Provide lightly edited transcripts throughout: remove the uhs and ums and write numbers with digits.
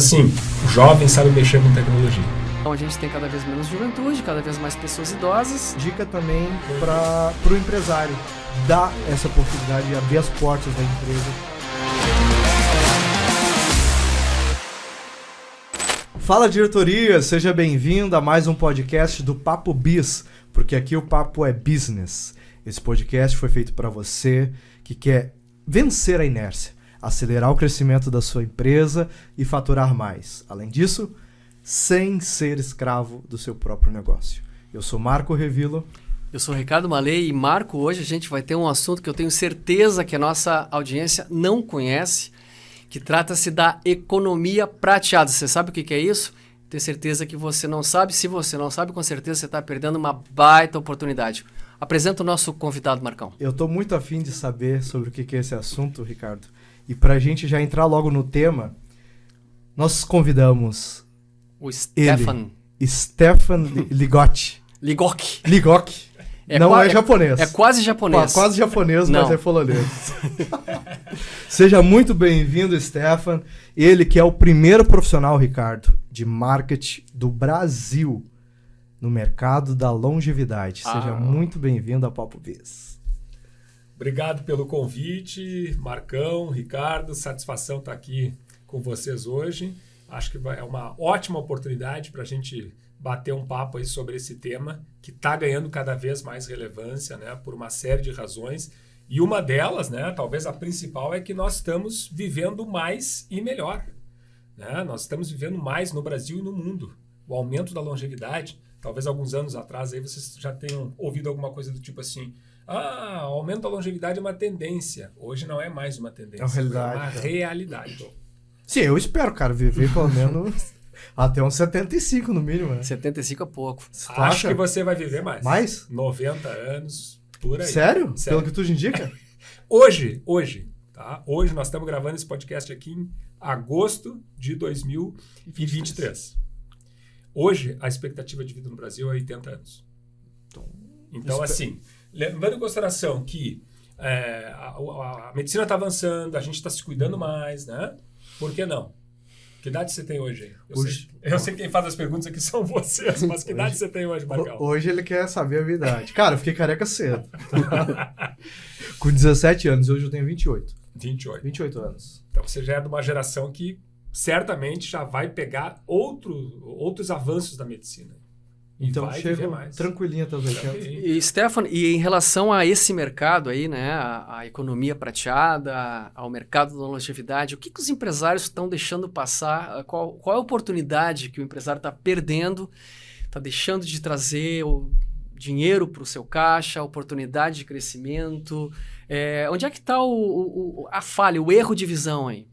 assim, o jovem sabe mexer com tecnologia. Então a gente tem cada vez menos juventude, cada vez mais pessoas idosas. Dica também para o empresário, dar essa oportunidade de abrir as portas da empresa. Fala, diretoria, seja bem-vindo a mais um podcast do Papo Biz, porque aqui o papo é business. Esse podcast foi feito para você que quer vencer a inércia, acelerar o crescimento da sua empresa e faturar mais. Além disso, sem ser escravo do seu próprio negócio. Eu sou Marco Revilo. Eu sou Ricardo Maley e Marco, hoje a gente vai ter um assunto que eu tenho certeza que a nossa audiência não conhece, que trata-se da economia prateada. Você sabe o que é isso? Tenho certeza que você não sabe. Se você não sabe, com certeza você está perdendo uma baita oportunidade. Apresenta o nosso convidado, Marcão. Eu estou muito afim de saber sobre o que é esse assunto, Ricardo. E para a gente já entrar logo no tema, nós convidamos o Stefan Ligotti. Ligotti. Não é japonês. É quase japonês. Quase japonês, não. Mas é polonês. Seja muito bem-vindo, Stefan. Ele que é o primeiro profissional, Ricardo, de marketing do Brasil no mercado da longevidade. Seja muito bem-vindo ao Papo Biz. Obrigado pelo convite, Marcão, Ricardo. Satisfação estar aqui com vocês hoje. Acho que é uma ótima oportunidade para a gente bater um papo aí sobre esse tema que está ganhando cada vez mais relevância, né, por uma série de razões. E uma delas, né, talvez a principal, é que nós estamos vivendo mais e melhor. Né? Nós estamos vivendo mais no Brasil e no mundo. O aumento da longevidade, talvez alguns anos atrás aí vocês já tenham ouvido alguma coisa do tipo assim: o aumento da longevidade é uma tendência. Hoje não é mais uma tendência, é uma realidade. Sim, eu espero, cara, viver pelo menos até uns 75 no mínimo. Né? 75 é pouco. Acho que você vai viver mais. Mais? 90 anos, por aí. Sério? Pelo que tu indica? Hoje, tá? Hoje nós estamos gravando esse podcast aqui em agosto de 2023. Hoje, a expectativa de vida no Brasil é 80 anos. Então, assim, levando em consideração que a medicina está avançando, a gente está se cuidando mais, né? Por que não? Que idade você tem hoje? Eu sei que quem faz as perguntas aqui são vocês, mas que idade você tem hoje, Marcão? Hoje ele quer saber a minha idade. Cara, eu fiquei careca cedo. Com 17 anos, hoje eu tenho 28. 28 anos. Então você já é de uma geração que certamente já vai pegar outros avanços da medicina. Então chega tranquilinho até os 80. E Stefan, e em relação a esse mercado aí, né, a economia prateada, ao mercado da longevidade, o que os empresários estão deixando passar? Qual é a oportunidade que o empresário está perdendo, está deixando de trazer o dinheiro para o seu caixa, a oportunidade de crescimento? Onde é que está a falha, o erro de visão aí?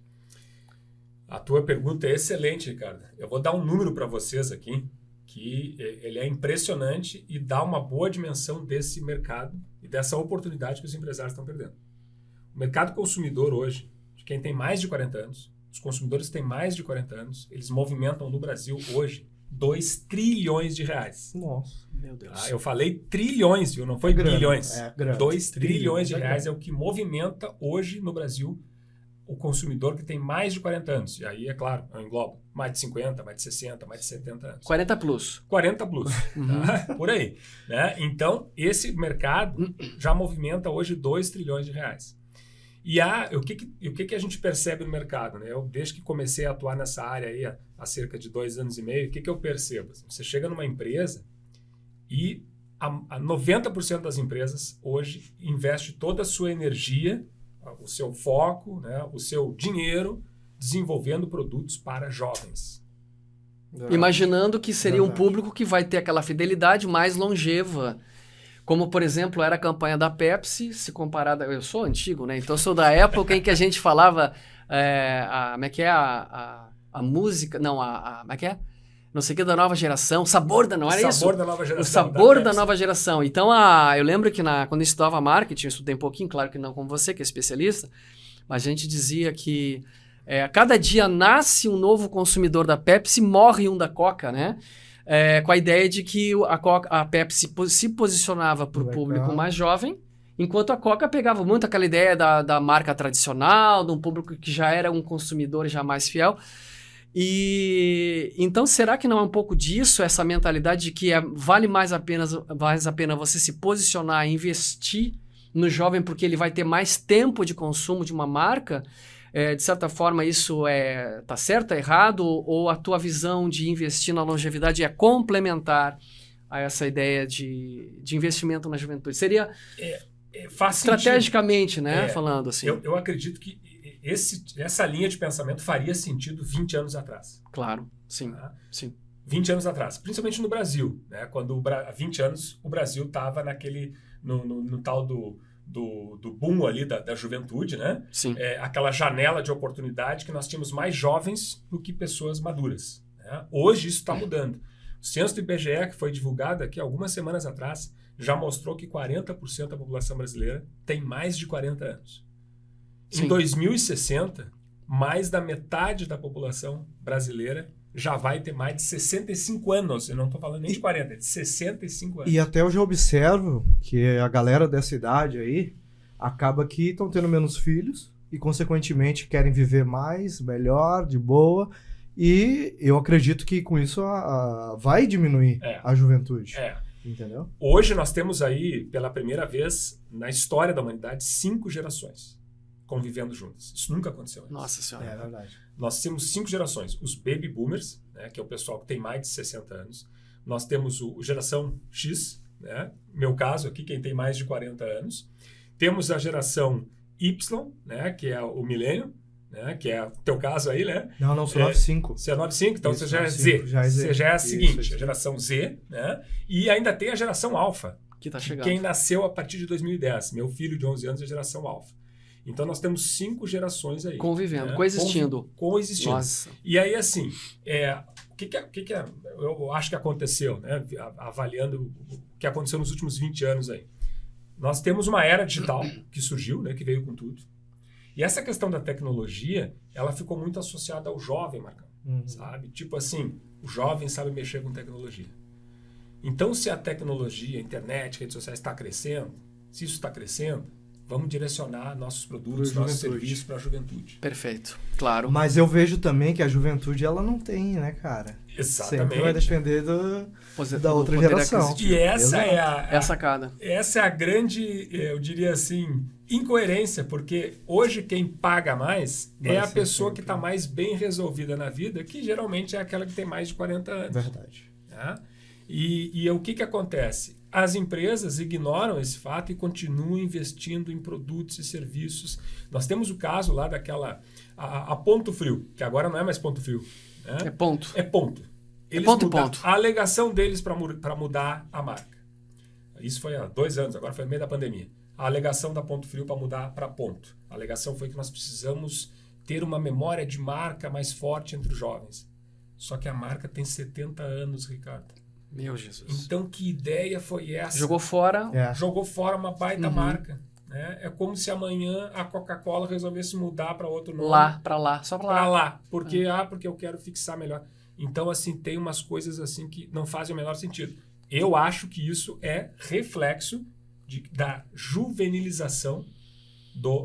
A tua pergunta é excelente, Ricardo. Eu vou dar um número para vocês aqui, que ele é impressionante e dá uma boa dimensão desse mercado e dessa oportunidade que os empresários estão perdendo. O mercado consumidor hoje, de quem tem mais de 40 anos, os consumidores que têm mais de 40 anos, eles movimentam no Brasil hoje 2 trilhões de reais. Nossa, meu Deus. Eu falei trilhões, viu? Não foi bilhões. 2 trilhões de reais é o que movimenta hoje no Brasil o consumidor que tem mais de 40 anos. E aí, é claro, eu englobo mais de 50, mais de 60, mais de 70 anos. 40 plus. 40 plus. Tá? Por aí. Né? Então, esse mercado já movimenta hoje 2 trilhões de reais. E o que a gente percebe no mercado? Né? Eu, desde que comecei a atuar nessa área aí há cerca de 2 anos e meio, o que eu percebo? Você chega numa empresa e a 90% das empresas hoje investe toda a sua energia, o seu foco, né, o seu dinheiro desenvolvendo produtos para jovens. Imaginando que seria um público que vai ter aquela fidelidade mais longeva. Como, por exemplo, era a campanha da Pepsi, se comparada... Eu sou antigo, né? Então, eu sou da época em que a gente falava... como é que é a música... Não, como é que é? Não sei o que da nova geração. Sabor da... Não era isso? Sabor da nova geração. O sabor da nova geração. Então, eu lembro que quando eu estudava marketing, eu estudei um pouquinho, claro que não como você, que é especialista, mas a gente dizia que a cada dia nasce um novo consumidor da Pepsi, morre um da Coca, né? Com a ideia de que a Pepsi se posicionava para o público mais jovem, enquanto a Coca pegava muito aquela ideia da marca tradicional, de um público que já era um consumidor já mais fiel. E então, será que não é um pouco disso, essa mentalidade de que vale mais a pena você se posicionar e investir no jovem porque ele vai ter mais tempo de consumo de uma marca? De certa forma, isso tá certo, é errado? Ou a tua visão de investir na longevidade é complementar a essa ideia de investimento na juventude? Seria faz estrategicamente, sentido. né? Falando assim. Eu acredito que essa linha de pensamento faria sentido 20 anos atrás. Claro, sim. Tá? Sim. 20 anos atrás, principalmente no Brasil, né? Quando há 20 anos o Brasil estava no tal do boom ali da juventude, né? Sim. Aquela janela de oportunidade que nós tínhamos mais jovens do que pessoas maduras. Né? Hoje isso está mudando. O censo do IBGE, que foi divulgado aqui algumas semanas atrás, já mostrou que 40% da população brasileira tem mais de 40 anos. Sim. Em 2060, mais da metade da população brasileira já vai ter mais de 65 anos. Eu não estou falando nem de 40, é de 65 anos. E até eu já observo que a galera dessa idade aí acaba que estão tendo menos filhos e, consequentemente, querem viver mais, melhor, de boa. E eu acredito que com isso vai diminuir a juventude. Entendeu? Hoje nós temos aí, pela primeira vez na história da humanidade, 5 gerações convivendo juntas. Isso nunca aconteceu antes. Nossa Senhora. É verdade. Nós temos 5 gerações. Os baby boomers, né, que é o pessoal que tem mais de 60 anos. Nós temos o geração X, né, meu caso aqui, quem tem mais de 40 anos. Temos a geração Y, né, que é o milênio, né, que é o teu caso aí, né? Não, sou 95. Você é 95, então Isso, você já é 95, Z. já é Z. Você já é a seguinte, Isso. a geração Z, né? E ainda tem a geração Alpha, Que tá chegando. quem nasceu a partir de 2010. Meu filho de 11 anos é a geração Alpha. Então nós temos 5 gerações aí. Convivendo, né? coexistindo. Coexistindo. Nossa. E aí, assim, o que eu acho que aconteceu, né? Avaliando o que aconteceu nos últimos 20 anos aí. Nós temos uma era digital que surgiu, né? Que veio com tudo. E essa questão da tecnologia, ela ficou muito associada ao jovem, Marcão. Sabe? Tipo assim, o jovem sabe mexer com tecnologia. Então, se a tecnologia, a internet, redes sociais está crescendo, se isso está crescendo, vamos direcionar nossos produtos, nossos serviços para a juventude. Perfeito, claro. Mas eu vejo também que a juventude, ela não tem, né, cara? Exatamente. Sempre vai depender da outra poder geração. aquisitivo. E essa é a sacada. Essa é a grande, eu diria assim, incoerência, porque hoje quem paga mais é a pessoa que está mais bem resolvida na vida, que geralmente é aquela que tem mais de 40 anos. Verdade. Né? E o que acontece? As empresas ignoram esse fato e continuam investindo em produtos e serviços. Nós temos o caso lá daquela... A Ponto Frio, que agora não é mais Ponto Frio. Né? É ponto. É ponto. Eles ponto e mudaram ponto. a alegação deles para mudar a marca. Isso foi há 2 anos, agora foi no meio da pandemia. A alegação da Ponto Frio para mudar para ponto. A alegação foi que nós precisamos ter uma memória de marca mais forte entre os jovens. Só que a marca tem 70 anos, Ricardo. Meu Jesus. Então, que ideia foi essa? Jogou fora. Jogou fora uma baita marca. Né? É como se amanhã a Coca-Cola resolvesse mudar para outro nome. Para lá, só para lá. Para lá. Porque eu quero fixar melhor. Então, assim, tem umas coisas assim que não fazem o menor sentido. Eu acho que isso é reflexo da juvenilização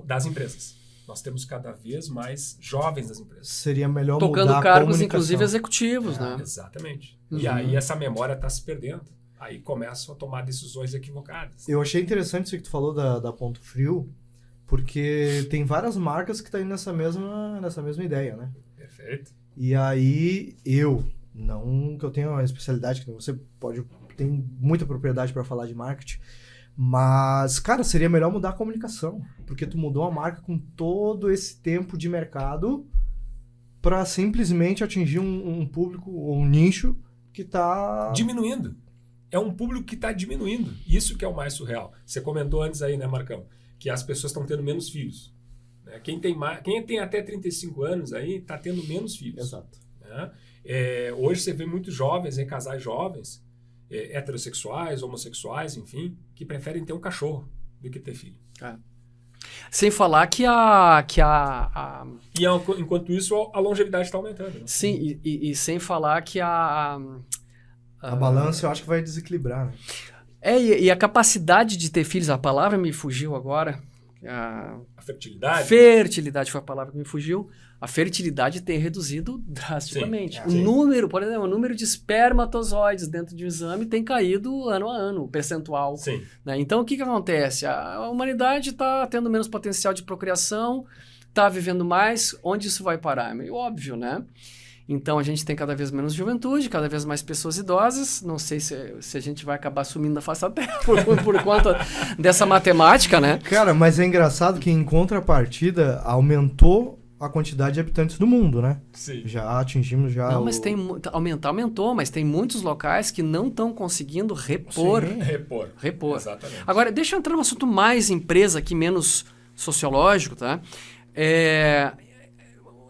das empresas. Nós temos cada vez mais jovens nas empresas. Seria melhor tocando mudar a cargos, comunicação. inclusive executivos, né? Exatamente. E aí essa memória está se perdendo. Aí começam a tomar decisões equivocadas. Eu achei interessante isso que tu falou da Ponto Frio, porque tem várias marcas que estão indo nessa mesma ideia, né? Perfeito. E aí não que eu tenha uma especialidade, que você tem muita propriedade para falar de marketing, mas, cara, seria melhor mudar a comunicação, porque tu mudou a marca com todo esse tempo de mercado para simplesmente atingir um público, um nicho que está... diminuindo. É um público que está diminuindo. Isso que é o mais surreal. Você comentou antes aí, né, Marcão? Que as pessoas estão tendo menos filhos. Né? Quem tem até 35 anos aí está tendo menos filhos. Exato. Né? Hoje você vê muitos jovens, casais jovens, heterossexuais, homossexuais, enfim, que preferem ter um cachorro do que ter filho. Sem falar que enquanto isso, a longevidade está aumentando. Né? Sim, e sem falar que a balança eu acho que vai desequilibrar, né? E a capacidade de ter filhos, a palavra me fugiu agora. A fertilidade? Fertilidade foi a palavra que me fugiu. a fertilidade tem reduzido drasticamente. Sim. O número, por exemplo, o número de espermatozoides dentro de um exame tem caído ano a ano, o percentual. Sim. Né? Então, o que acontece? A humanidade está tendo menos potencial de procriação, está vivendo mais. Onde isso vai parar? É meio óbvio, né? Então, a gente tem cada vez menos juventude, cada vez mais pessoas idosas. Não sei se a gente vai acabar sumindo da face da Terra por conta dessa matemática, né? Cara, mas é engraçado que em contrapartida aumentou a quantidade de habitantes do mundo, né? Sim. Já atingimos já Não, mas aumentou, mas tem muitos locais que não estão conseguindo repor. Sim. Repor. Exatamente. Agora, deixa eu entrar num assunto mais empresa aqui, menos sociológico, tá?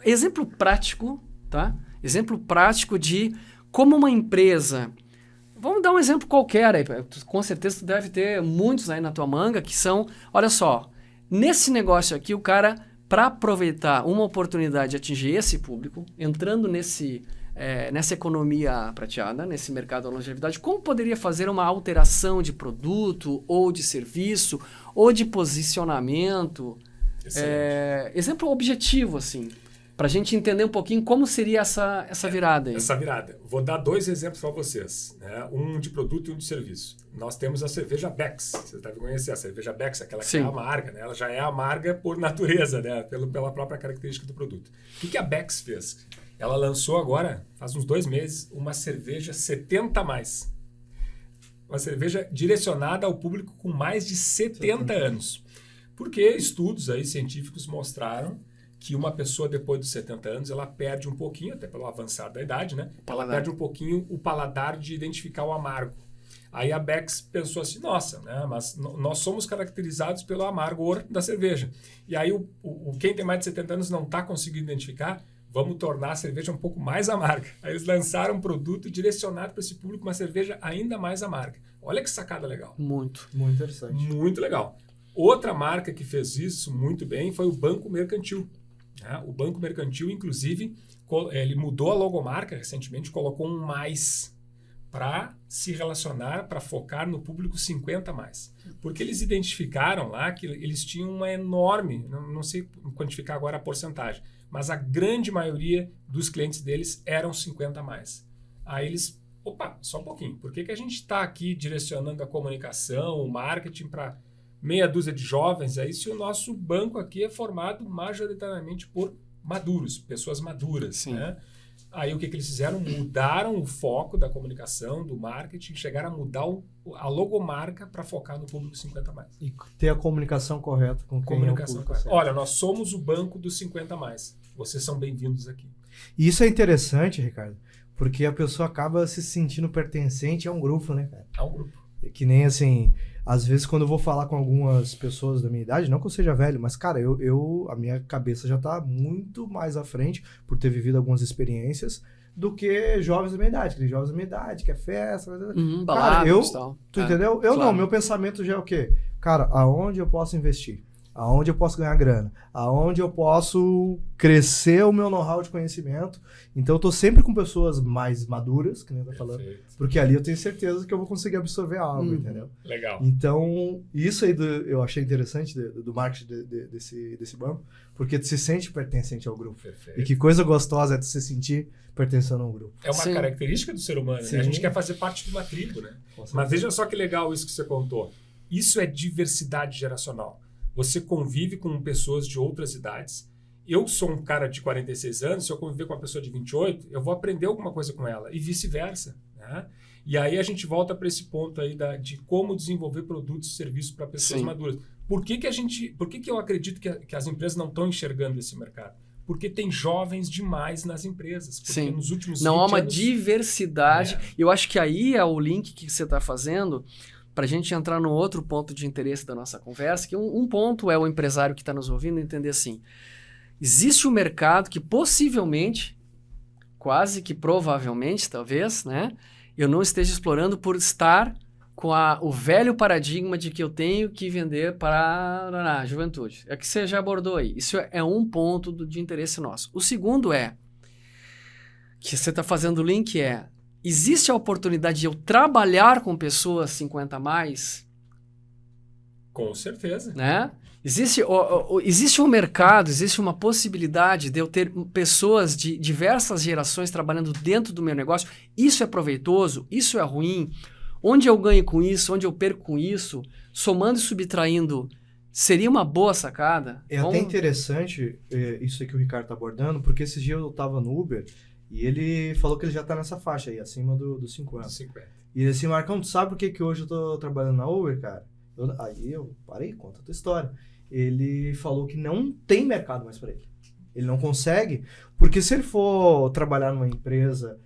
Exemplo prático, tá? Exemplo prático de como uma empresa... Vamos dar um exemplo qualquer aí. Com certeza tu deve ter muitos aí na tua manga que são... Olha só, nesse negócio aqui, o cara... Para aproveitar uma oportunidade de atingir esse público, entrando nessa economia prateada, nesse mercado da longevidade, como poderia fazer uma alteração de produto, ou de serviço, ou de posicionamento? Exemplo objetivo, assim, para a gente entender um pouquinho como seria essa virada aí. Essa virada. Vou dar 2 exemplos para vocês, né? Um de produto e um de serviço. Nós temos a cerveja Beck's. Vocês devem conhecer a cerveja Beck's, aquela que é amarga, né? Ela já é amarga por natureza, né? Pela própria característica do produto. O que a Beck's fez? Ela lançou agora, faz uns 2 meses, uma cerveja 70+. Uma cerveja direcionada ao público com mais de 70 anos. Porque estudos aí científicos mostraram que uma pessoa depois dos 70 anos, ela perde um pouquinho, até pelo avançar da idade, né? Ela perde um pouquinho o paladar de identificar o amargo. Aí a Beck's pensou assim, nossa, né? Mas nós somos caracterizados pelo amargor da cerveja. E aí quem tem mais de 70 anos não está conseguindo identificar, vamos tornar a cerveja um pouco mais amarga. Aí eles lançaram um produto direcionado para esse público, uma cerveja ainda mais amarga. Olha que sacada legal. Muito interessante. Muito legal. Outra marca que fez isso muito bem foi o Banco Mercantil. O Banco Mercantil, inclusive, ele mudou a logomarca recentemente, colocou um mais para se relacionar, para focar no público 50+. Porque eles identificaram lá que eles tinham uma enorme, não sei quantificar agora a porcentagem, mas a grande maioria dos clientes deles eram 50+. Aí eles, só um pouquinho, por que a gente está aqui direcionando a comunicação, o marketing para meia dúzia de jovens aí, se o nosso banco aqui é formado majoritariamente por maduros, pessoas maduras, né? Aí o que eles fizeram? Mudaram o foco da comunicação, do marketing, chegaram a mudar a logomarca para focar no público 50+. E ter a comunicação correta com quem é o público certo. Olha, nós somos o banco dos 50+. Vocês são bem-vindos aqui. E isso é interessante, Ricardo, porque a pessoa acaba se sentindo pertencente a um grupo, né, cara? A um grupo. Que nem assim... Às vezes, quando eu vou falar com algumas pessoas da minha idade, não que eu seja velho, mas, cara, a minha cabeça já tá muito mais à frente por ter vivido algumas experiências do que jovens da minha idade. Que tem jovens da minha idade, que é festa... Baladas e tal. Tu entendeu? Eu não, meu pensamento já é o quê? Cara, aonde eu posso investir? Aonde eu posso ganhar grana? Aonde eu posso crescer o meu know-how de conhecimento? Então, eu tô sempre com pessoas mais maduras, que nem eu tô falando, porque ali eu tenho certeza que eu vou conseguir absorver algo, entendeu? Legal. Então, isso aí eu achei interessante do marketing desse banco, porque tu se sente pertencente ao grupo. Perfeito. E que coisa gostosa é tu se sentir pertencendo a um grupo. É uma característica do ser humano, né? A gente quer fazer parte de uma tribo, né? Mas veja só que legal isso que você contou. Isso é diversidade geracional. Você convive com pessoas de outras idades. Eu sou um cara de 46 anos, se eu conviver com uma pessoa de 28, eu vou aprender alguma coisa com ela, e vice-versa, né? E aí a gente volta para esse ponto aí de como desenvolver produtos e serviços para pessoas maduras. Por que eu acredito que as empresas não estão enxergando esse mercado? Porque tem jovens demais nas empresas. Porque nos últimos 20 não há uma anos... diversidade. Eu acho que aí é o link que você está fazendo para a gente entrar no outro ponto de interesse da nossa conversa, que um ponto é o empresário que está nos ouvindo entender assim, existe um mercado que possivelmente, quase que provavelmente, talvez, né, eu não esteja explorando por estar com o velho paradigma de que eu tenho que vender para a juventude. É que você já abordou aí. Isso é um ponto de interesse nosso. O segundo que você está fazendo o link existe a oportunidade de eu trabalhar com pessoas 50+? Com certeza. Né? Existe um mercado, existe uma possibilidade de eu ter pessoas de diversas gerações trabalhando dentro do meu negócio. Isso é proveitoso? Isso é ruim? Onde eu ganho com isso? Onde eu perco com isso? Somando e subtraindo, seria uma boa sacada? É até interessante isso aí que o Ricardo está abordando, porque esses dias eu estava no Uber e ele falou que ele já está nessa faixa aí, acima dos 50. 50. E ele assim, Marcão, tu sabe por que hoje eu tô trabalhando na Uber, cara? Aí eu parei, conta a tua história. Ele falou que não tem mercado mais para ele. Ele não consegue, porque se ele for trabalhar numa empresa,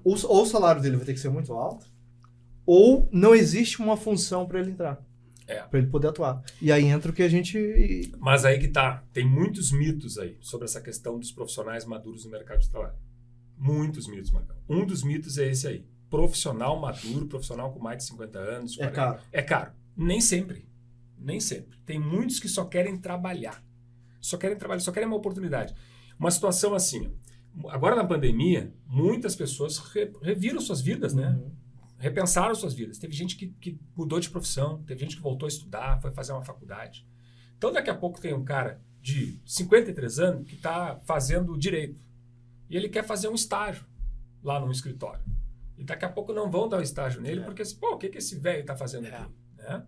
ou o salário dele vai ter que ser muito alto, ou não existe uma função para ele entrar. Para ele poder atuar. E aí entra o que a gente... Mas aí que tá. Tem muitos mitos aí sobre essa questão dos profissionais maduros no mercado de trabalho. Muitos mitos, Marcão. Um dos mitos é esse aí. Profissional maduro, profissional com mais de 50 anos. 40, caro. É caro. Nem sempre. Nem sempre. Tem muitos que só querem trabalhar. Só querem uma oportunidade. Uma situação assim. Agora na pandemia, muitas pessoas reviram suas vidas, né? Uhum. Repensaram suas vidas. Teve gente que mudou de profissão, teve gente que voltou a estudar, foi fazer uma faculdade. Então daqui a pouco tem um cara de 53 anos que está fazendo direito. E ele quer fazer um estágio lá num escritório. E daqui a pouco não vão dar o estágio nele, porque, o que esse velho está fazendo aqui? Né?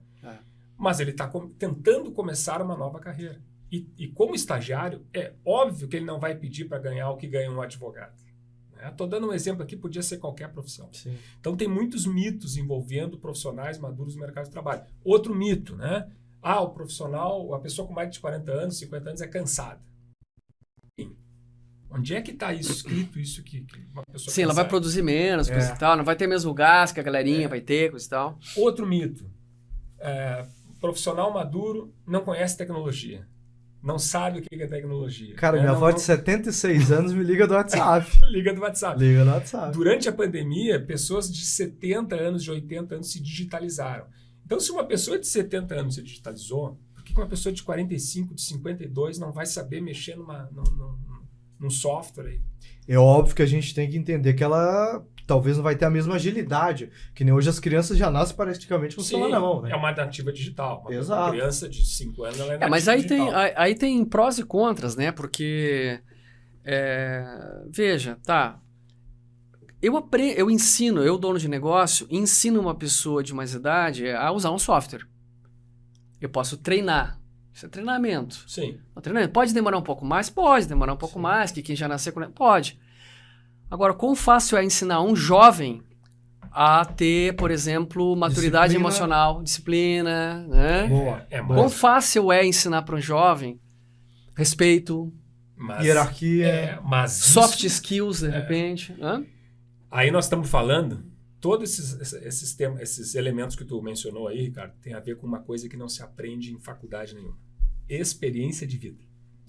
Mas ele está tentando começar uma nova carreira. E como estagiário, é óbvio que ele não vai pedir para ganhar o que ganha um advogado. Estou dando um exemplo aqui, podia ser qualquer profissão. Sim. Então tem muitos mitos envolvendo profissionais maduros no mercado de trabalho. Outro mito, né? O profissional, a pessoa com mais de 40 anos, 50 anos é cansada. Onde é que está isso escrito, isso que uma pessoa Sim, ela vai produzir menos, coisa e tal, não vai ter mesmo gasto que a galerinha vai ter, coisa e tal. Outro mito, profissional maduro não conhece tecnologia, não sabe o que é tecnologia. Cara, minha avó de 76 anos me liga do WhatsApp. Liga do WhatsApp. Liga do WhatsApp. Durante a pandemia, pessoas de 70 anos, de 80 anos se digitalizaram. Então, se uma pessoa de 70 anos se digitalizou, por que uma pessoa de 45, de 52 não vai saber mexer num software aí? É óbvio que a gente tem que entender que ela talvez não vai ter a mesma agilidade, que nem hoje as crianças já nascem praticamente com o celular na mão, né? É uma nativa digital. Exato. Uma criança de 5 anos, ela é nativa mas digital. aí tem prós e contras, né? Porque, veja, tá... Eu ensino, eu dono de negócio, ensino uma pessoa de mais idade a usar um software. Eu posso treinar. Isso é treinamento. Sim. O treinamento pode demorar um pouco mais? Pode demorar um pouco mais, que quem já nasceu com... Pode. Agora, quão fácil é ensinar um jovem a ter, por exemplo, maturidade emocional, disciplina, né? Boa. Quão fácil é ensinar para um jovem respeito, hierarquia, soft skills, de repente. Aí nós estamos falando, todos esses elementos que tu mencionou aí, Ricardo, tem a ver com uma coisa que não se aprende em faculdade nenhuma. Experiência de vida.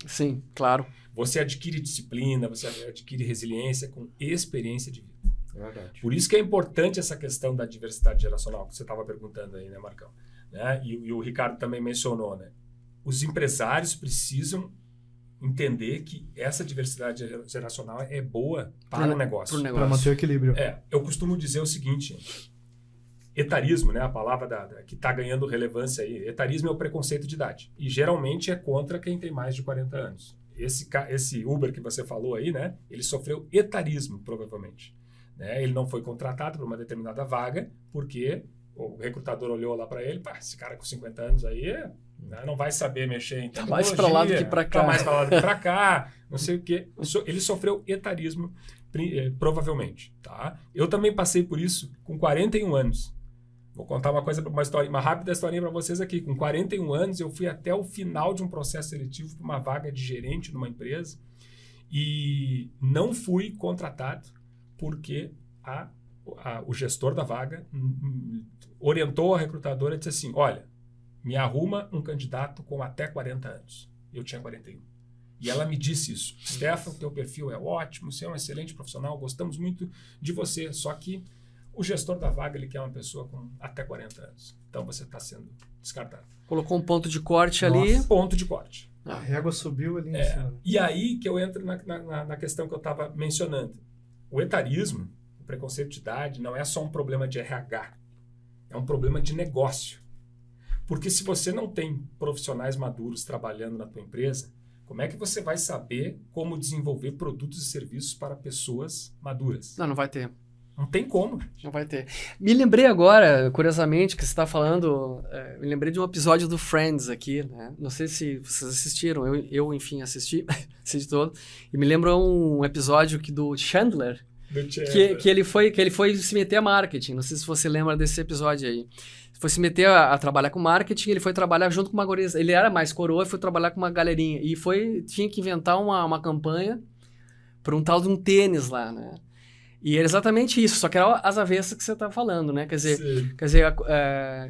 Sim, claro. Você adquire disciplina, você adquire resiliência com experiência de vida. Verdade. Por isso que é importante essa questão da diversidade geracional, que você estava perguntando aí, né, Marcão? Né? E o Ricardo também mencionou, né? Os empresários precisam entender que essa diversidade geracional é boa para o negócio. Para manter o equilíbrio. Eu costumo dizer o seguinte, etarismo, né, a palavra que está ganhando relevância aí, etarismo é o preconceito de idade. E geralmente é contra quem tem mais de 40 anos. Esse Uber que você falou aí, né, ele sofreu etarismo, provavelmente. Né? Ele não foi contratado por uma determinada vaga, porque o recrutador olhou lá para ele, esse cara com 50 anos aí não vai saber mexer em tecnologia. Mais para lá do que para cá. Mais para lá do que para cá, não sei o quê. Ele sofreu etarismo, provavelmente. Tá? Eu também passei por isso com 41 anos. Vou contar uma rápida historinha para vocês aqui. Com 41 anos, eu fui até o final de um processo seletivo para uma vaga de gerente numa empresa e não fui contratado porque o gestor da vaga orientou a recrutadora e disse assim, olha, me arruma um candidato com até 40 anos. Eu tinha 41. E ela me disse isso. Stefan, teu perfil é ótimo, você é um excelente profissional, gostamos muito de você, só que o gestor da vaga ele quer uma pessoa com até 40 anos. Então você está sendo descartado. Colocou um ponto de corte ali. Ponto de corte. A régua subiu ali em cima. E aí que eu entro na questão que eu estava mencionando. O etarismo, o preconceito de idade, não é só um problema de RH. É um problema de negócio. Porque se você não tem profissionais maduros trabalhando na tua empresa, como é que você vai saber como desenvolver produtos e serviços para pessoas maduras? Não vai ter. Não tem como. Não vai ter. Me lembrei agora, curiosamente, que você está falando, me lembrei de um episódio do Friends aqui, né? Não sei se vocês assistiram, enfim, assisti todo, e me lembra um episódio do Chandler, que ele foi se meter a marketing, não sei se você lembra desse episódio aí. Foi se meter a trabalhar com marketing, ele foi trabalhar junto com uma guria, ele era mais coroa e foi trabalhar com uma galerinha, e tinha que inventar uma campanha para um tal de um tênis lá, né? E era exatamente isso, só que era as avessas que você tá falando, né? Quer dizer,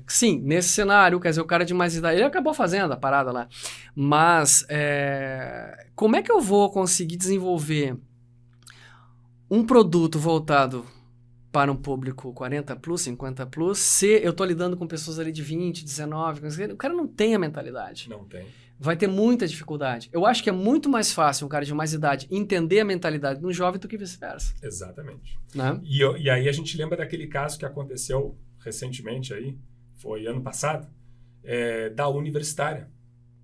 sim, nesse cenário, quer dizer, o cara de mais idade, ele acabou fazendo a parada lá, mas como é que eu vou conseguir desenvolver um produto voltado para um público 40 plus, 50 plus, se eu tô lidando com pessoas ali de 20, 19, o cara não tem a mentalidade. Não tem. Vai ter muita dificuldade. Eu acho que é muito mais fácil um cara de mais idade entender a mentalidade de um jovem do que vice-versa. Exatamente. Né? E aí a gente lembra daquele caso que aconteceu recentemente aí, foi ano passado, da universitária.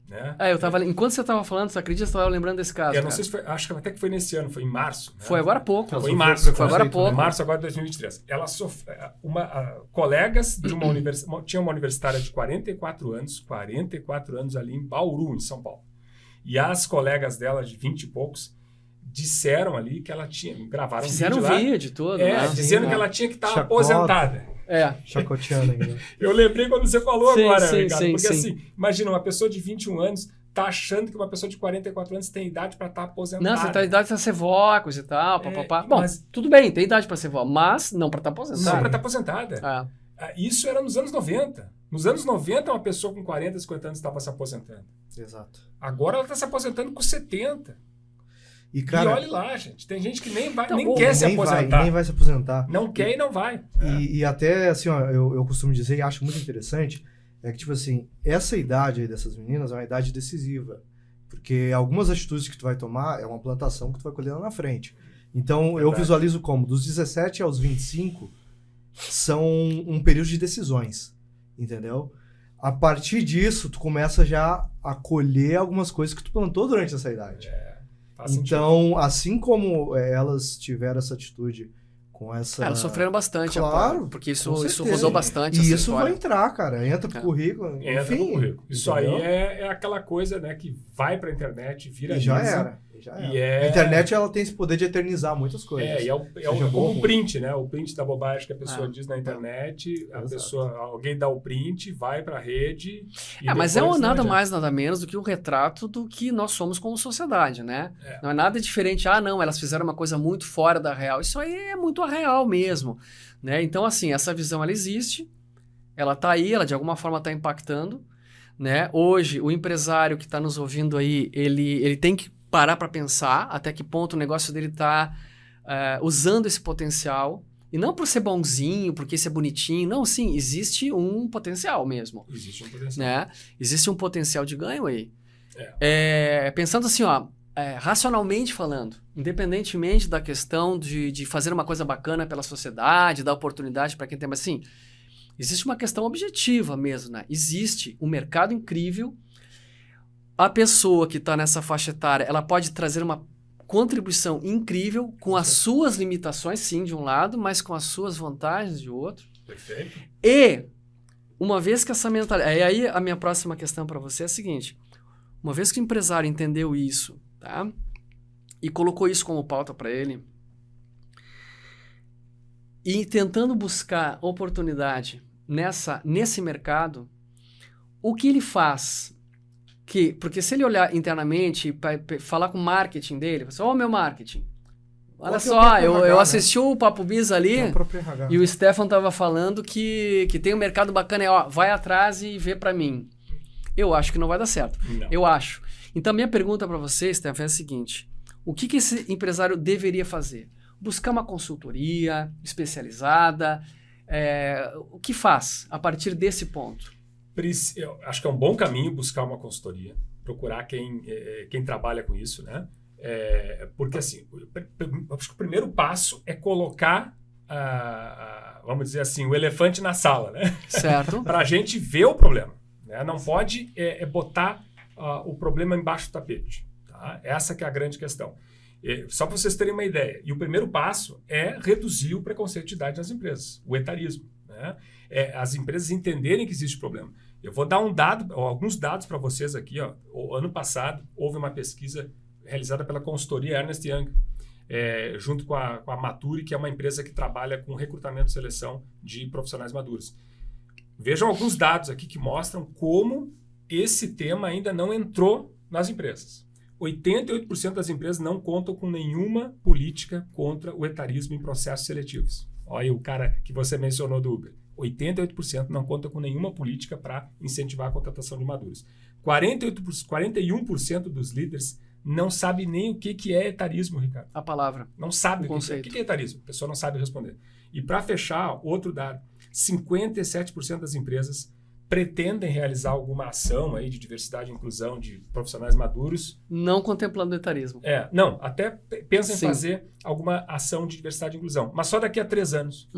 Né? Enquanto você estava falando, você acredita que eu estava lembrando desse caso? Eu não sei se foi, acho que até que foi nesse ano, foi em março. Né? Foi agora há pouco. Foi em março. Foi agora há pouco. Em março agora de 2023. Ela colegas de uma universidade, tinha uma universitária de 44 anos ali em Bauru, em São Paulo. E as colegas dela de 20 e poucos disseram ali que ela tinha, gravaram Fizeram um vídeo todo. Dizendo que ela tinha que estar aposentada. Chacoteando ainda. Eu lembrei quando você falou agora, Ricardo. Porque sim. Imagina, uma pessoa de 21 anos tá achando que uma pessoa de 44 anos tem idade para estar aposentada. Não, você tem idade para ser vó, coisa e tal, papapá. Bom, mas tudo bem, tem idade para ser vó, mas não para estar aposentada. Não para estar aposentada. Isso era nos anos 90. Nos anos 90, uma pessoa com 40, 50 anos estava se aposentando. Exato. Agora ela está se aposentando com 70. E, cara, olha lá, gente. Tem gente que nem quer se aposentar. Nem vai se aposentar. Não quer e não vai. E até, assim, ó, eu costumo dizer e acho muito interessante, é que, tipo assim, essa idade aí dessas meninas é uma idade decisiva. Porque algumas atitudes que tu vai tomar é uma plantação que tu vai colher lá na frente. Então, eu visualizo como, dos 17 aos 25, são um período de decisões. Entendeu? A partir disso, tu começa já a colher algumas coisas que tu plantou durante essa idade. Então, assim como elas tiveram essa atitude com essa... Elas sofreram bastante, claro, porque isso rodou bastante. E isso vai entrar, cara. Entra pro currículo. Entra pro currículo. Isso entendeu? Aí é aquela coisa, né, que vai pra internet, vira e já era. A internet, ela tem esse poder de eternizar muitas coisas. Como o print, né? O print da bobagem que a pessoa diz na internet, alguém dá o print, vai pra rede... mas é nada mais, nada menos do que um retrato do que nós somos como sociedade, né? Não é nada diferente. Não, elas fizeram uma coisa muito fora da real. Isso aí é muito a real mesmo, né? Então, assim, essa visão, ela existe, ela tá aí, ela de alguma forma tá impactando, né? Hoje, o empresário que tá nos ouvindo aí, ele tem que parar para pensar até que ponto o negócio dele está usando esse potencial. E não por ser bonzinho, porque ser bonitinho. Não, sim, existe um potencial mesmo. Existe um potencial. Né? Existe um potencial de ganho aí. Pensando assim, racionalmente falando, independentemente da questão de fazer uma coisa bacana pela sociedade, dar oportunidade para quem tem... Mas assim, existe uma questão objetiva mesmo, né? Existe um mercado incrível. A pessoa que está nessa faixa etária, ela pode trazer uma contribuição incrível com as suas limitações, sim, de um lado, mas com as suas vantagens de outro. Perfeito. E, uma vez que essa mentalidade... Aí a minha próxima questão para você é a seguinte. Uma vez que o empresário entendeu isso, tá? E colocou isso como pauta para ele, e tentando buscar oportunidade nesse mercado, o que ele faz... Porque se ele olhar internamente, falar com o marketing dele, meu marketing, olha só, eu assisti o Papo Biz ali e o Stefan estava falando que tem um mercado bacana, vai atrás e vê para mim. Eu acho que não vai dar certo. Não. Eu acho. Então, minha pergunta para você, Stefan, é a seguinte. O que esse empresário deveria fazer? Buscar uma consultoria especializada? O que faz a partir desse ponto? Eu acho que é um bom caminho buscar uma consultoria, procurar quem trabalha com isso, né? Porque, assim, acho que o primeiro passo é colocar, vamos dizer assim, o elefante na sala, né? Certo. Para a gente ver o problema, né? né? Não pode botar o problema embaixo do tapete. Tá? Essa que é a grande questão. Só para vocês terem uma ideia. E o primeiro passo é reduzir o preconceito de idade nas empresas, o etarismo. Né? As empresas entenderem que existe problema. Eu vou dar alguns dados para vocês aqui. Ó. O ano passado, houve uma pesquisa realizada pela consultoria Ernst Young, junto com a Maturi, que é uma empresa que trabalha com recrutamento e seleção de profissionais maduros. Vejam alguns dados aqui que mostram como esse tema ainda não entrou nas empresas. 88% das empresas não contam com nenhuma política contra o etarismo em processos seletivos. Olha o cara que você mencionou do Uber. 88% não conta com nenhuma política para incentivar a contratação de maduros. 41% dos líderes não sabe nem o que é etarismo, Ricardo. A palavra. Não sabe o conceito. O que é etarismo. A pessoa não sabe responder. E para fechar, outro dado. 57% das empresas pretendem realizar alguma ação aí de diversidade e inclusão de profissionais maduros. Não contemplando o etarismo. Não, até pensam em Sim. fazer alguma ação de diversidade e inclusão, mas só daqui a 3 anos.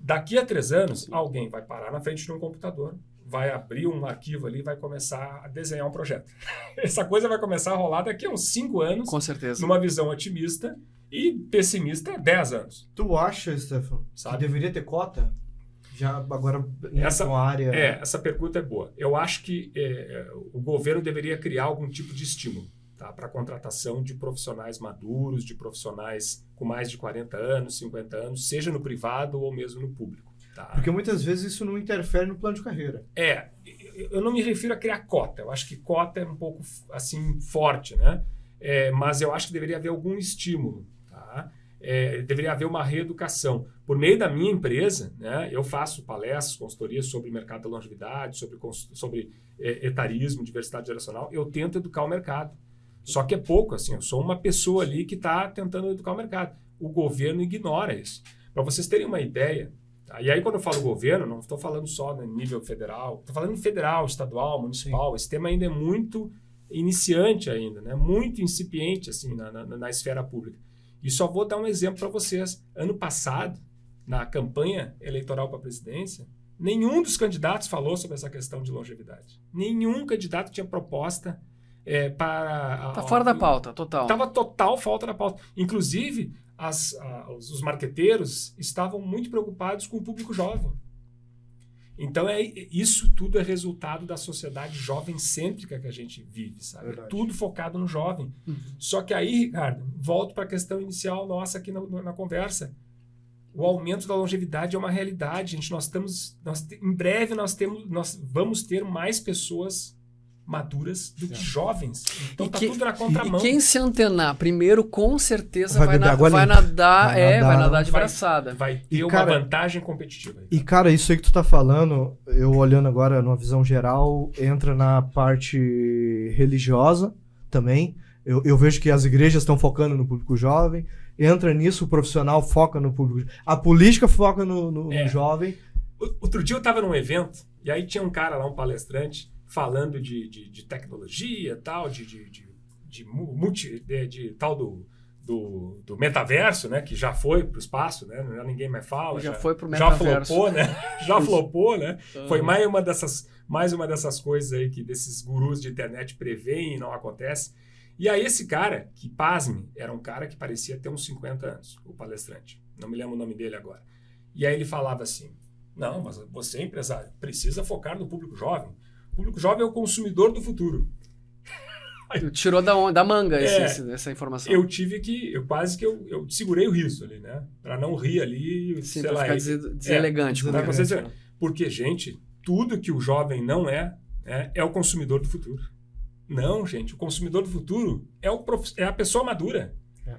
Daqui a 3 anos, alguém vai parar na frente de um computador, vai abrir um arquivo ali e vai começar a desenhar um projeto. Essa coisa vai começar a rolar daqui a uns 5 anos, Com certeza. numa visão otimista, e pessimista 10 anos. Tu acha, Stefan, que deveria ter cota? Já agora em uma área... Essa pergunta é boa. Eu acho que o governo deveria criar algum tipo de estímulo, tá, para a contratação de profissionais maduros, de profissionais com mais de 40 anos, 50 anos, seja no privado ou mesmo no público. Tá? Porque muitas vezes isso não interfere no plano de carreira. Eu não me refiro a criar cota. Eu acho que cota é um pouco assim forte, né? Mas eu acho que deveria haver algum estímulo. Tá? Deveria haver uma reeducação. Por meio da minha empresa, né, eu faço palestras, consultorias sobre mercado da longevidade, sobre etarismo, diversidade geracional. Eu tento educar o mercado. Só que é pouco, assim, eu sou uma pessoa ali que está tentando educar o mercado. O governo ignora isso. Para vocês terem uma ideia, tá? E aí quando eu falo governo, não estou falando só no nível federal, estou falando em federal, estadual, municipal. Sim. Esse tema ainda é muito iniciante ainda, né? Muito incipiente assim, na esfera pública. E só vou dar um exemplo para vocês. Ano passado, na campanha eleitoral para a presidência, nenhum dos candidatos falou sobre essa questão de longevidade. Nenhum candidato tinha proposta para... Está fora da pauta, total. Estava total falta da pauta. Inclusive, os marqueteiros estavam muito preocupados com o público jovem. Então, isso tudo é resultado da sociedade jovem-cêntrica que a gente vive, sabe? Tudo focado no jovem. Uhum. Só que aí, Ricardo, volto para a questão inicial nossa aqui na conversa. O aumento da longevidade é uma realidade. Gente, em breve nós vamos ter mais pessoas maduras do que jovens. Então tá tudo na contramão. E quem se antenar primeiro, com certeza vai nadar de braçada. Vai ter uma vantagem competitiva. E, cara, isso aí que tu tá falando, eu olhando agora numa visão geral, entra na parte religiosa também. Eu vejo que as igrejas estão focando no público jovem. Entra nisso, o profissional foca no público. A política foca no jovem. Outro dia eu estava num evento, e aí tinha um cara lá, um palestrante, falando de tecnologia, tal, tal do metaverso, né, que já foi para o espaço, né, já ninguém mais fala, já foi para o metaverso, já flopou, né, foi mais uma dessas coisas aí que desses gurus de internet preveem e não acontece. E aí esse cara, que pasme, era um cara que parecia ter uns 50 anos, o palestrante, não me lembro o nome dele agora. E aí ele falava assim: não, mas você, empresário, precisa focar no público jovem. O público jovem é o consumidor do futuro. Tirou da manga essa informação. Eu segurei o riso ali, né? Para não rir ali, sim, sei lá. Ficar deselegante. Porque, gente, tudo que o jovem não é o consumidor do futuro. Não, gente, o consumidor do futuro é a pessoa madura.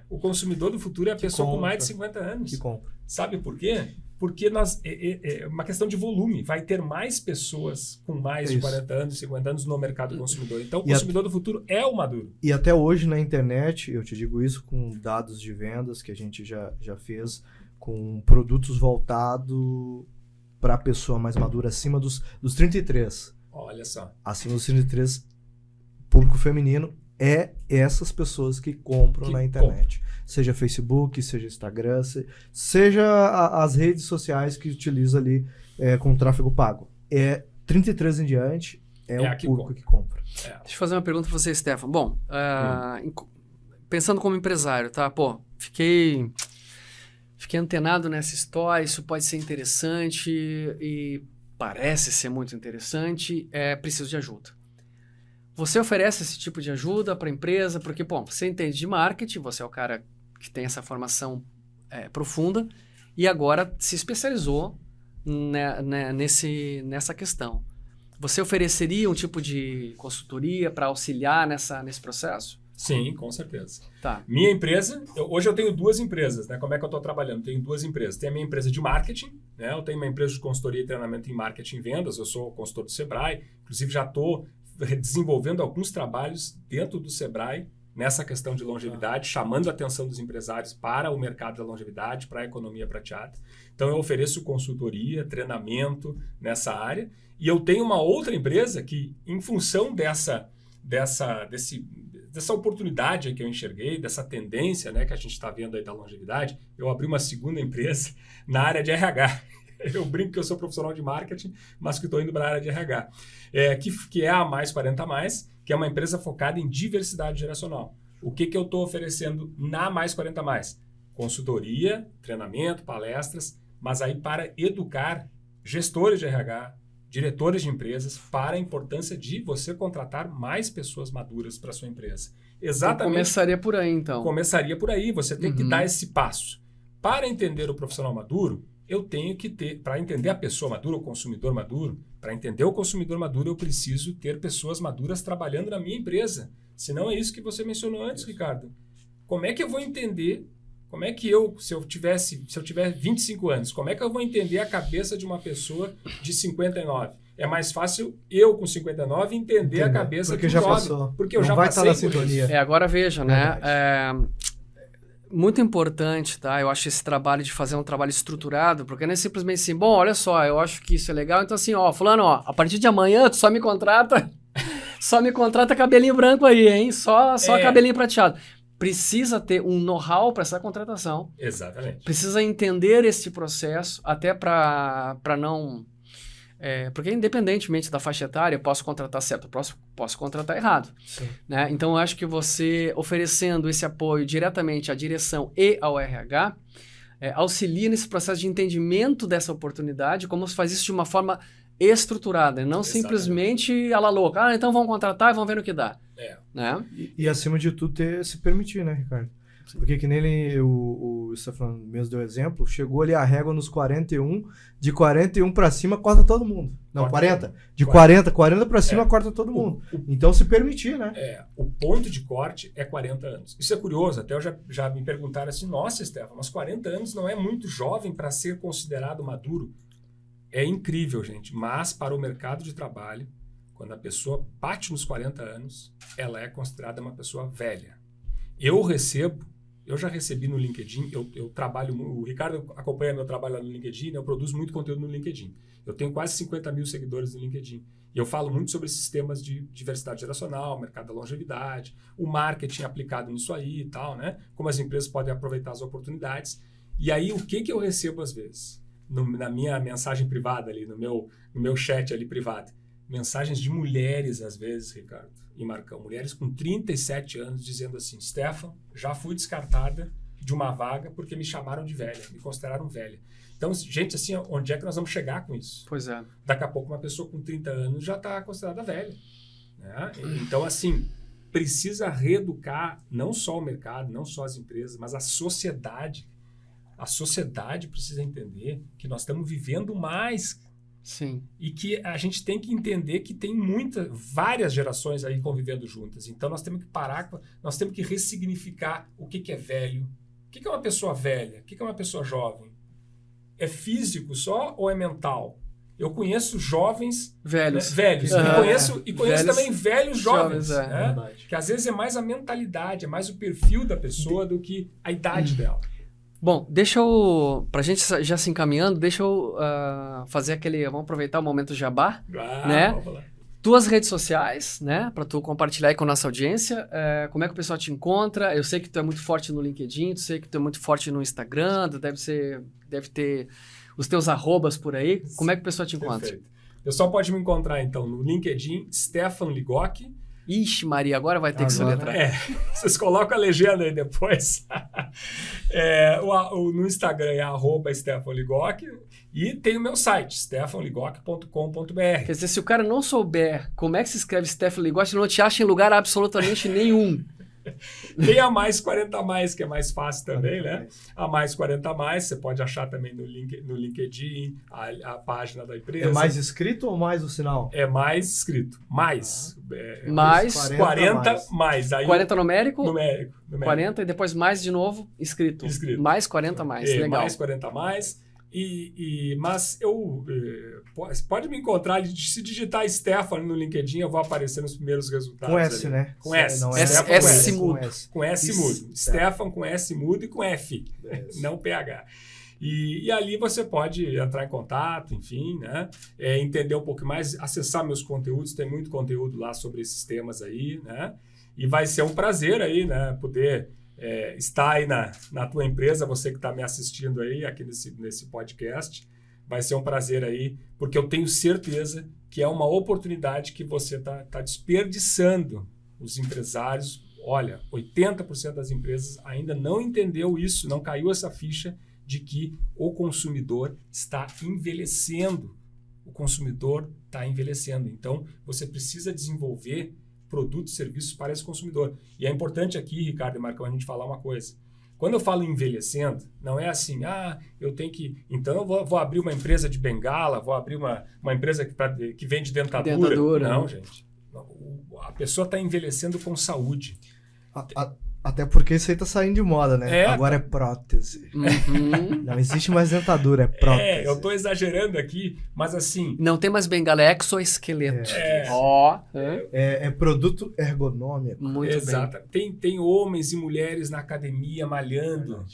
O consumidor do futuro é a pessoa com mais de 50 anos. Que compra. Sabe por quê? Porque é uma questão de volume. Vai ter mais pessoas com mais de 40 anos, 50 anos no mercado consumidor. Então, o consumidor do futuro é o maduro. E até hoje na internet, eu te digo isso com dados de vendas que a gente já fez, com produtos voltados para a pessoa mais madura, acima dos 33. Olha só. Acima dos 33, público feminino é essas pessoas que compram na internet. Seja Facebook, seja Instagram, seja as redes sociais que utiliza ali com tráfego pago. 33 em diante é o que público que compra. Deixa eu fazer uma pergunta para você, Stefan. Bom, pensando como empresário, tá? Pô, fiquei antenado nessa história, isso pode ser interessante e parece ser muito interessante, preciso de ajuda. Você oferece esse tipo de ajuda para a empresa, porque, bom, você entende de marketing, você é o cara que tem essa formação profunda e agora se especializou nessa questão. Você ofereceria um tipo de consultoria para auxiliar nesse processo? Sim, com certeza. Tá. Minha empresa, hoje eu tenho 2 empresas, né? Como é que eu estou trabalhando? Tenho 2 empresas. Tem a minha empresa de marketing, né? Eu tenho uma empresa de consultoria e treinamento em marketing e vendas, eu sou consultor do Sebrae, inclusive já estou desenvolvendo alguns trabalhos dentro do Sebrae nessa questão de longevidade, chamando a atenção dos empresários para o mercado da longevidade, para a economia prateada. Então eu ofereço consultoria, treinamento nessa área, e eu tenho uma outra empresa que, em função dessa oportunidade que eu enxerguei, dessa tendência, né, que a gente está vendo aí da longevidade, eu abri uma segunda empresa na área de RH. Eu brinco que eu sou profissional de marketing, mas que estou indo para a área de RH. Que é a Mais 40 Mais, que é uma empresa focada em diversidade geracional. O que eu estou oferecendo na Mais 40 Mais? Consultoria, treinamento, palestras, mas aí para educar gestores de RH, diretores de empresas, para a importância de você contratar mais pessoas maduras para a sua empresa. Exatamente. Então, começaria por aí, então. Começaria por aí. Você tem que dar esse passo. Para entender o profissional maduro, eu tenho que ter, para entender a pessoa madura, o consumidor maduro, para entender o consumidor maduro, eu preciso ter pessoas maduras trabalhando na minha empresa. Senão é isso que você mencionou antes, Ricardo. Como é que eu vou entender, como é que se eu tiver 25 anos, como é que eu vou entender a cabeça de uma pessoa de 59? É mais fácil eu, com 59, entender a cabeça porque do já jovem. passou. Porque eu não já vai passei estar na por sintonia. isso. Agora veja, né? Muito importante, tá? Eu acho esse trabalho de fazer um trabalho estruturado, porque não é simplesmente assim, bom, olha só, eu acho que isso é legal, então assim, fulano, a partir de amanhã tu só me contrata cabelinho branco aí, hein? Só cabelinho prateado. Precisa ter um know-how para essa contratação. Exatamente. Precisa entender esse processo, até para não... porque independentemente da faixa etária, eu posso contratar certo, posso contratar errado. Né? Então, eu acho que você oferecendo esse apoio diretamente à direção e ao RH, auxilia nesse processo de entendimento dessa oportunidade, como se faz isso de uma forma estruturada, não simplesmente à la louca. Então vamos contratar e vamos ver no que dá. Né? E acima de tudo, se permitir, né, Ricardo? Sim. Porque que nem o Stefan mesmo deu exemplo, chegou ali a régua nos 41, de 41 para cima corta todo mundo. Não, 40. De 40 para cima corta todo mundo. Então se permitir, né? O ponto de corte é 40 anos. Isso é curioso, até já me perguntaram assim, nossa, Stefan, mas 40 anos não é muito jovem para ser considerado maduro? É incrível, gente, mas para o mercado de trabalho, quando a pessoa bate nos 40 anos, ela é considerada uma pessoa velha. Eu já recebi no LinkedIn, eu trabalho, o Ricardo acompanha meu trabalho lá no LinkedIn, eu produzo muito conteúdo no LinkedIn. Eu tenho quase 50 mil seguidores no LinkedIn. E eu falo muito sobre esses temas de diversidade geracional, mercado da longevidade, o marketing aplicado nisso aí e tal, né? Como as empresas podem aproveitar as oportunidades. E aí, o que eu recebo às vezes? Na minha mensagem privada ali, no meu chat ali privado. Mensagens de mulheres, às vezes, Ricardo e Marcão. Mulheres com 37 anos dizendo assim, Stefan, já fui descartada de uma vaga porque me chamaram de velha, me consideraram velha. Então, gente, assim, onde é que nós vamos chegar com isso? Pois é. Daqui a pouco uma pessoa com 30 anos já está considerada velha. Né? Então, assim, precisa reeducar não só o mercado, não só as empresas, mas a sociedade. A sociedade precisa entender que nós estamos vivendo mais. Sim. E que a gente tem que entender que tem várias gerações aí convivendo juntas. Então, nós temos que parar, nós temos que ressignificar o que é velho. O que é uma pessoa velha? O que é uma pessoa jovem? É físico só ou é mental? Eu conheço jovens velhos. Né? Velhos. E conheço também velhos jovens. Né? Que às vezes é mais a mentalidade, é mais o perfil da pessoa do que a idade dela. Bom, pra gente já se encaminhando, deixa eu fazer vamos aproveitar o momento jabá, né? Vamos lá. Tuas redes sociais, né? Para tu compartilhar aí com a nossa audiência, como é que o pessoal te encontra? Eu sei que tu é muito forte no LinkedIn, tu sei que tu é muito forte no Instagram, tu deve ter os teus arrobas por aí. Como é que o pessoal te encontra? Perfeito. pessoal pode me encontrar, então, no LinkedIn, Stefan Ligoc. Ixi, Maria, agora vai ter que soletrar. Vocês colocam a legenda aí depois. No Instagram é @Stefan Ligoc. E tem o meu site, stefanligoc.com.br. Quer dizer, se o cara não souber como é que se escreve Stefan Ligoc, ele não te acha em lugar absolutamente nenhum. Tem a Mais 40 Mais, que é mais fácil também, né? A Mais 40 Mais, você pode achar também no LinkedIn, a página da empresa. É mais escrito ou mais o sinal? É mais escrito. Mais. Mais 40 mais. Aí 40 numérico? Numérico. 40 e depois mais de novo, escrito. Mais 40 mais. Legal. Mais 40 mais. Mas pode me encontrar, se digitar Stefan no LinkedIn, eu vou aparecer nos primeiros resultados. Com S, ali. né? Com S. Não, S mudo. Com S mudo. Stefan com S mudo e com F, não PH. E ali você pode entrar em contato, enfim, né? Entender um pouco mais, acessar meus conteúdos, tem muito conteúdo lá sobre esses temas aí, né? E vai ser um prazer aí, né? Poder estar aí na tua empresa, você que está me assistindo aí aqui nesse podcast. Vai ser um prazer aí, porque eu tenho certeza que é uma oportunidade que você está desperdiçando. Os empresários, olha, 80% das empresas ainda não entendeu isso, não caiu essa ficha de que o consumidor está envelhecendo. O consumidor está envelhecendo. Então, você precisa desenvolver produtos e serviços para esse consumidor. E é importante aqui, Ricardo e Marcão, a gente falar uma coisa. Quando eu falo envelhecendo, não é assim, eu tenho que... Então, eu vou abrir uma empresa de bengala, vou abrir uma empresa que vende dentadura. Não, gente. A pessoa está envelhecendo com saúde. Até porque isso aí tá saindo de moda, né? Agora é prótese. Uhum. Não existe mais dentadura, é prótese. Eu tô exagerando aqui, mas assim... Não tem mais bengala, é exoesqueleto. É produto ergonômico. Muito Exato. bem. Tem homens e mulheres na academia malhando.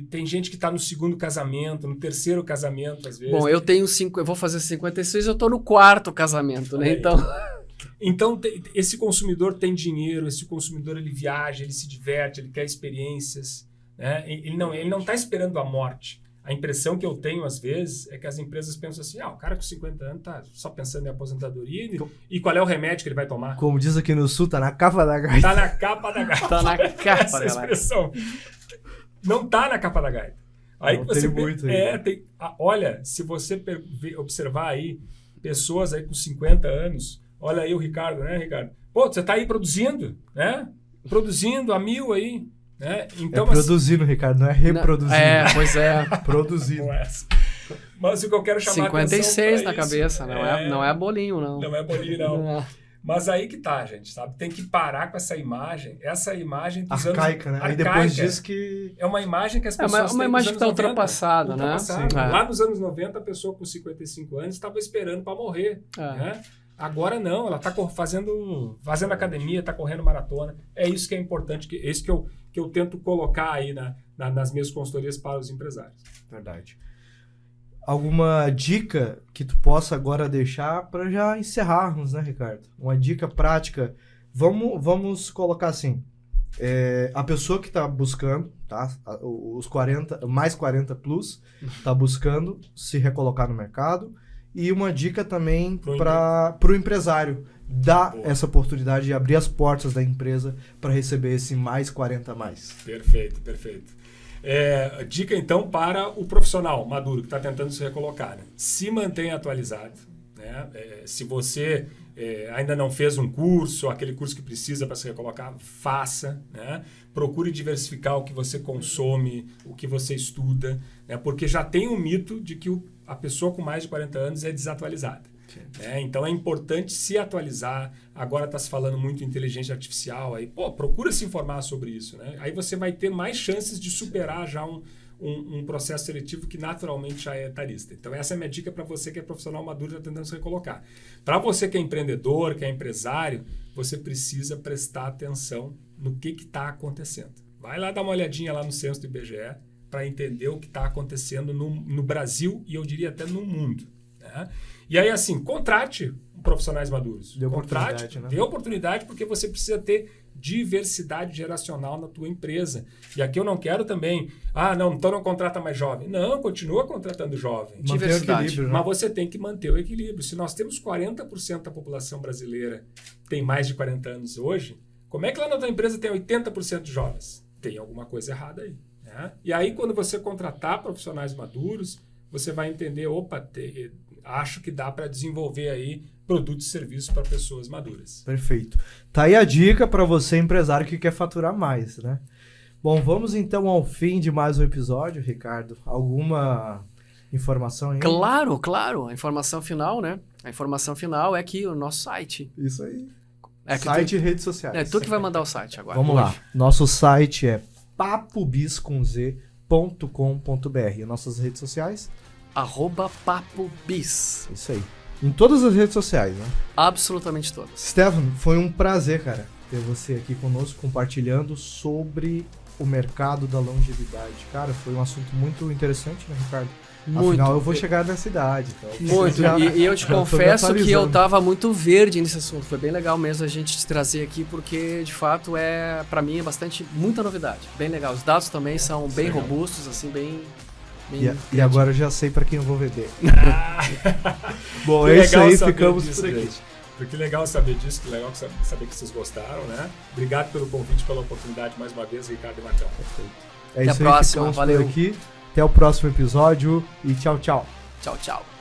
Tem gente que está no segundo casamento, no terceiro casamento, às vezes. Bom, eu vou fazer 56, eu tô no quarto casamento, né? Então, esse consumidor tem dinheiro, esse consumidor ele viaja, ele se diverte, ele quer experiências, né? Ele não está esperando a morte. A impressão que eu tenho, às vezes, é que as empresas pensam assim, o cara com 50 anos está só pensando em aposentadoria e qual é o remédio que ele vai tomar? Como diz aqui no Sul, tá na capa da gaita. Tá na capa da gaita. Tá na capa essa expressão. Não tá na capa da gaita. Aí não, você tem muito aí. Olha, se você observar aí, pessoas aí com 50 anos... Olha aí o Ricardo, né, Ricardo? Pô, você está aí produzindo, né? Produzindo a 1000 aí, né? Então, produzindo, Ricardo, não é reproduzindo. Pois é. Produzindo. Mas o que eu quero chamar 56 na isso, cabeça, não é bolinho, não. Não é bolinho, não. Mas aí que tá, gente, sabe? Tem que parar com essa imagem dos arcaica, né? Aí depois diz que... É uma imagem que as pessoas uma imagem que está ultrapassada, né? Lá nos anos 90, a pessoa com 55 anos estava esperando para morrer, né? Agora não, ela está fazendo academia, está correndo maratona. É isso que é importante, é isso que eu tento colocar aí nas minhas consultorias para os empresários. Verdade. Alguma dica que tu possa agora deixar para já encerrarmos, né, Ricardo? Uma dica prática. Vamos colocar assim, a pessoa que está buscando, tá? Os 40, mais 40 plus, está buscando se recolocar no mercado. E uma dica também para o empresário dar essa oportunidade de abrir as portas da empresa para receber esse mais 40 mais. Perfeito. Dica então para o profissional maduro que está tentando se recolocar. Né? Se mantenha atualizado. Né? Se você ainda não fez um curso, aquele curso que precisa para se recolocar, faça. Né? Procure diversificar o que você consome, o que você estuda, né? Porque já tem um mito de que a pessoa com mais de 40 anos é desatualizada. Né? Então é importante se atualizar. Agora está se falando muito em inteligência artificial. Aí, procura se informar sobre isso. Né? Aí você vai ter mais chances de superar já um processo seletivo que naturalmente já é etarista. Então essa é a minha dica para você que é profissional maduro já tentando se recolocar. Para você que é empreendedor, que é empresário, você precisa prestar atenção no que está acontecendo. Vai lá dar uma olhadinha lá no censo do IBGE para entender o que está acontecendo no Brasil e eu diria até no mundo. Né? E aí, assim, contrate profissionais maduros. Dê oportunidade, né? Dê oportunidade porque você precisa ter diversidade geracional na tua empresa. E aqui eu não quero também, então não contrata mais jovem. Não, continua contratando jovem. Diversidade. Né? Mas você tem que manter o equilíbrio. Se nós temos 40% da população brasileira tem mais de 40 anos hoje, como é que lá na tua empresa tem 80% de jovens? Tem alguma coisa errada aí. Né? E aí, quando você contratar profissionais maduros, você vai entender, acho que dá para desenvolver aí produtos e serviços para pessoas maduras. Perfeito. Tá aí a dica para você, empresário, que quer faturar mais, né? Bom, vamos então ao fim de mais um episódio, Ricardo. Alguma informação aí? Claro. A informação final, né? A informação final é que o nosso site. Isso aí. Site e redes sociais. É tu que vai mandar o site agora. Vamos lá. Nosso site é papobis.com.br. E nossas redes sociais? @papobis. Isso aí. Em todas as redes sociais, né? Absolutamente todas. Stefano, foi um prazer, cara, ter você aqui conosco, compartilhando sobre o mercado da longevidade. Cara, foi um assunto muito interessante, né, Ricardo? Muito. Afinal, eu vou chegar na cidade. Então, Muito. E eu te confesso que eu tava muito verde nesse assunto. Foi bem legal mesmo a gente te trazer aqui, porque, de fato, pra mim, muita novidade. Bem legal. Os dados também são bem robustos, assim, bem e agora eu já sei para quem eu vou vender. Bom, é isso aí, ficamos por aqui. Que legal saber disso, que legal saber que vocês gostaram, né? Obrigado pelo convite, pela oportunidade mais uma vez, Ricardo e Marcão. É isso aí, ficamos por aqui. Até o próximo episódio e tchau, tchau. Tchau, tchau.